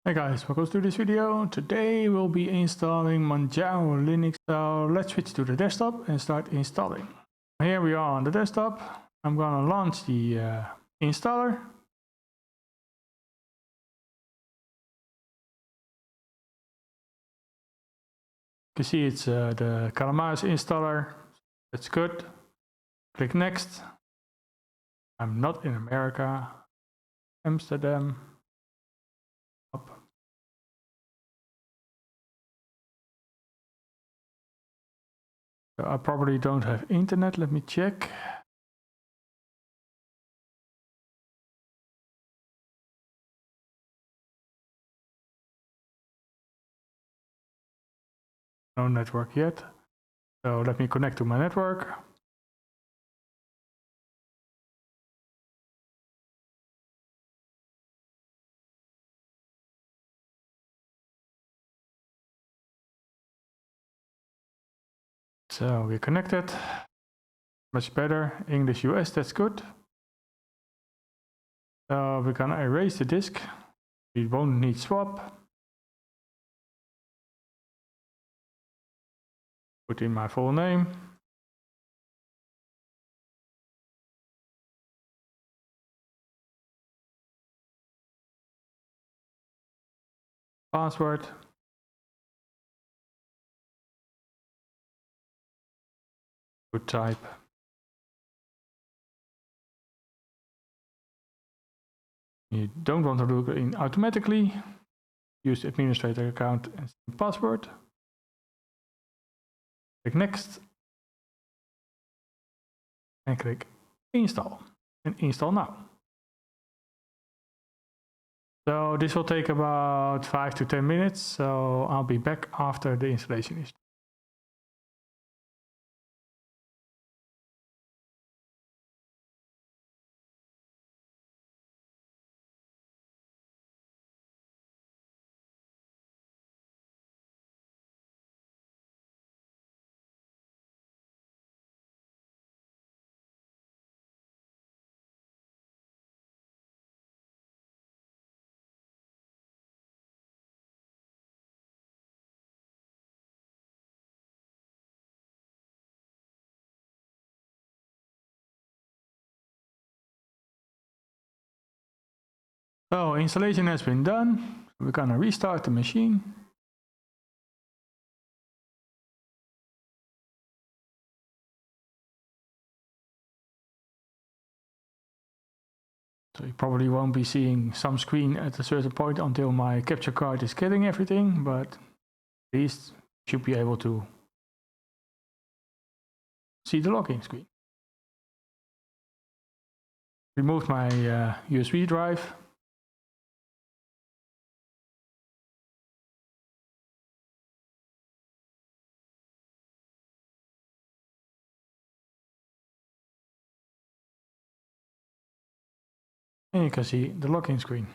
Hey guys, welcome to this video. Today we'll be installing Manjaro Linux. So let's switch to the desktop and start installing. Here we are on the desktop. I'm gonna launch the installer. You can see it's the Calamares installer. That's good. Click next. I'm not in America. Amsterdam. Up. So I probably don't have internet. Let me check. No network yet. So let me connect to my network. So we're connected. Much better. English US, that's good. So we're gonna erase the disk. We won't need swap. Put in my full name. Password. Good type. You don't want to log in automatically. Use the administrator account and password. Click next. And click install. And install now. So this will take about 5 to 10 minutes. So I'll be back after the installation is done. So installation has been done. We're gonna restart the machine. So you probably won't be seeing some screen at a certain point until my capture card is getting everything, but at least you should be able to see the login screen. Removed my USB drive. And you can see the login screen.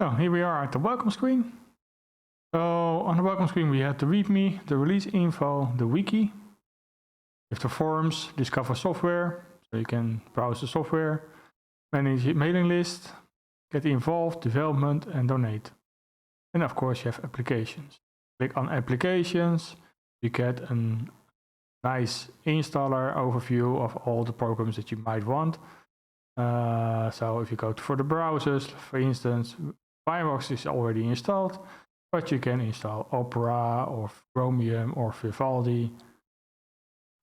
So here we are at the welcome screen. So on the welcome screen we have the README, the release info, the wiki. You have the forums, discover software, so you can browse the software, manage mailing list, get involved, development and donate. And of course you have applications. Click on applications, you get a nice installer overview of all the programs that you might want. So if you go for the browsers, for instance, Firefox is already installed, but you can install Opera or Chromium or Vivaldi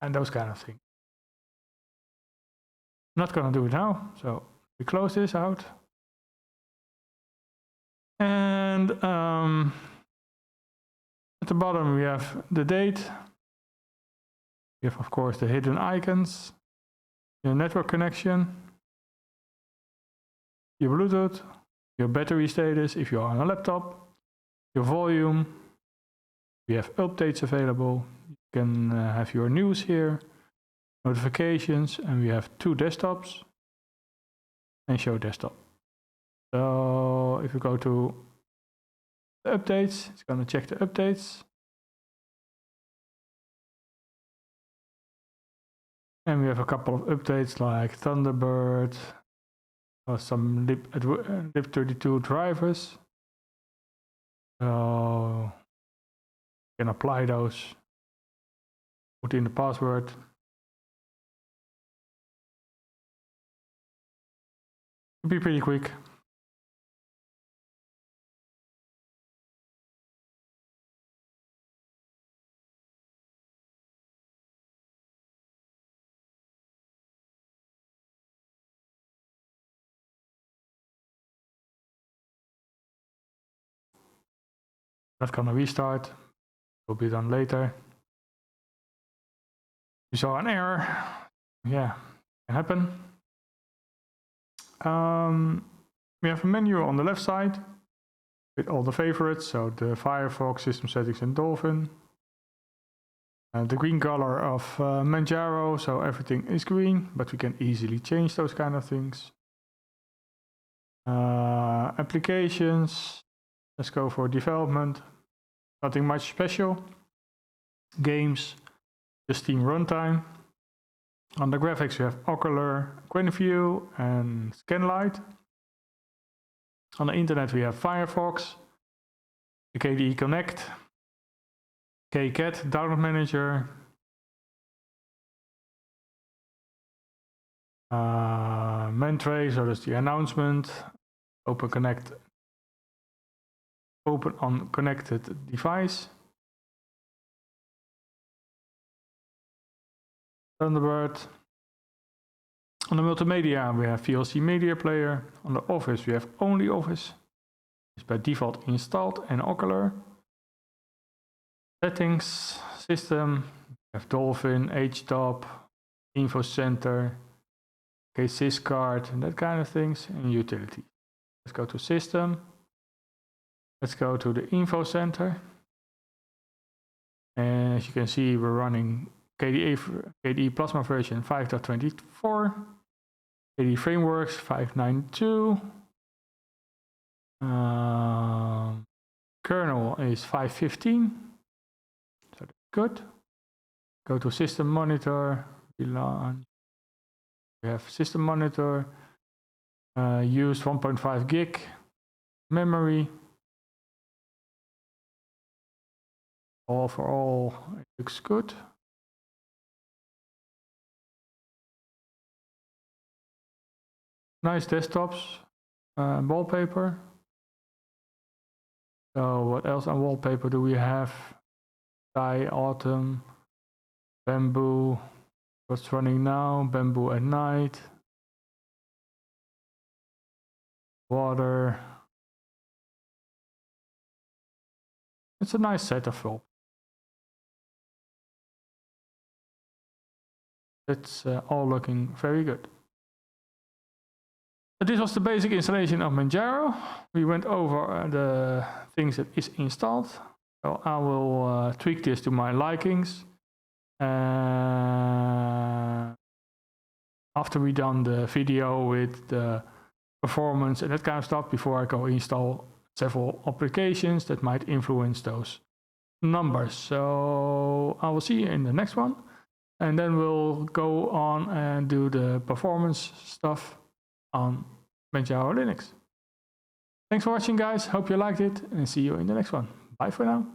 and those kind of things. I'm not gonna do it now, so we close this out. And at the bottom we have the date. We have of course the hidden icons, your network connection, your Bluetooth, your battery status if you're on a laptop, your volume. We have updates available. You can have your news here, notifications, and we have 2 desktops and show desktop. So if you go to the updates. It's going to check the updates. And we have a couple of updates like Thunderbird, or some lib32 drivers. So you can apply those, put in the password. It'll be pretty quick. Not gonna restart, will be done later. You saw an error, yeah, can happen. We have a menu on the left side with all the favorites, so the Firefox, system settings and Dolphin. The green color of Manjaro, so everything is green, but we can easily change those kind of things. Applications, let's go for development. Nothing much special. Games, just Steam runtime. On the graphics we have Ocular, QuickView and Scanlight. On the internet we have Firefox, the KDE Connect, KCAT download manager, Mentray, so that's the announcement, open on connected device, Thunderbird. On the multimedia we have VLC media player. On the Office we have only Office, it's by default installed, and Ocular. Settings, system, we have Dolphin, HTOP, Info Center, syscard, and that kind of things, and utility. Let's go to system. Let's go to the Info Center. And as you can see, we're running KDE Plasma version 5.24, KDE Frameworks 5.9.2. Kernel is 5.15. So that's good. Go to System Monitor. We have System Monitor. Use 1.5 gig memory. Overall, it looks good. Nice desktops, wallpaper. So what else on wallpaper do we have? Sky, autumn, bamboo. What's running now? Bamboo at night. Water. It's a nice set of wallpapers. It's all looking very good. So this was the basic installation of Manjaro. We went over the things that is installed. So I will tweak this to my likings. After we done the video with the performance and that kind of stuff, before I go install several applications that might influence those numbers. So I will see you in the next one. And then we'll go on and do the performance stuff on Manjaro Linux. Thanks for watching, guys. Hope you liked it, and see you in the next one. Bye for now.